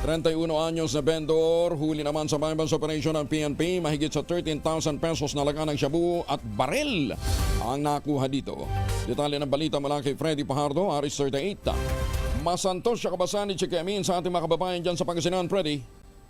31 anyos na vendor, huli naman sa bypass operation ng PNP, mahigit sa 13,000 pesos na laga ng shabu at baril ang nakuha dito. Detalye ng balita mula kay Freddy Pajardo, Aris 38. Masantos siya kabasan ni Chike Amin sa ating mga kababayan dyan sa Pangasinan, Freddy.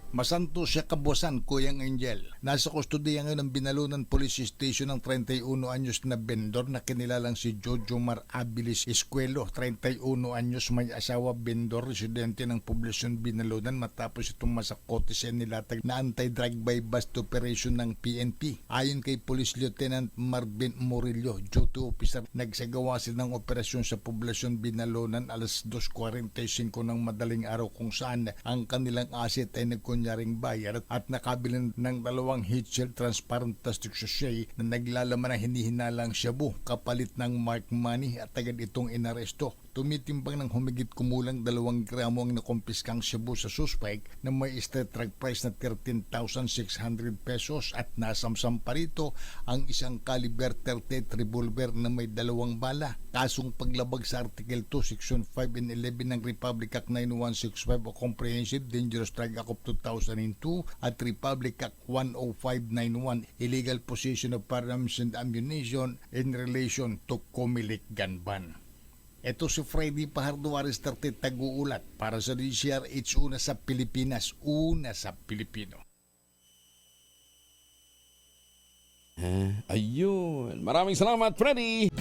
Masanto siya kabusan, Kuyang Angel. Nasa kustodiya ngayon ng Binalunan Police Station ng 31 anyos na vendor na kinilalang si Jojo Mar Abilis Escuelo. 31 anyos, may asawa, vendor, residente ng poblasyon Binalunan matapos itong masakote siya nilatag na anti-drug by bust operation ng PNP. Ayon kay Police Lieutenant Marvin Murillo, duty officer, nagsagawa sila ng operasyon sa poblasyon Binalunan alas 2:45 ng madaling araw kung saan ang kanilang asset ay nagkunyaring bayar at nakabilin ng 2 heat-shield transparent plastic sachet na naglalaman ng hinihinalang shabu kapalit ng mark money at agad itong inaresto. Tumitimbang ng humigit kumulang 2 gramo ang nakumpiskang shabu sa suspect na may street drug price na 13,600 pesos at nasamsam pa rito ang isang caliber 38 revolver na may 2 bala. Kasong paglabag sa Article 2, Section 5 and 11 ng Republic Act 9165 o Comprehensive Dangerous Drug Act of 2002 at Republic Act 10591 Illegal Possession of Firearms and Ammunition in relation to Comelec gun ban. Ito si Freddy Pajardo, Aris 30, tag-uulat para sa DCRH, una sa Pilipinas, una sa Pilipino. Ayun. Maraming salamat, Freddy.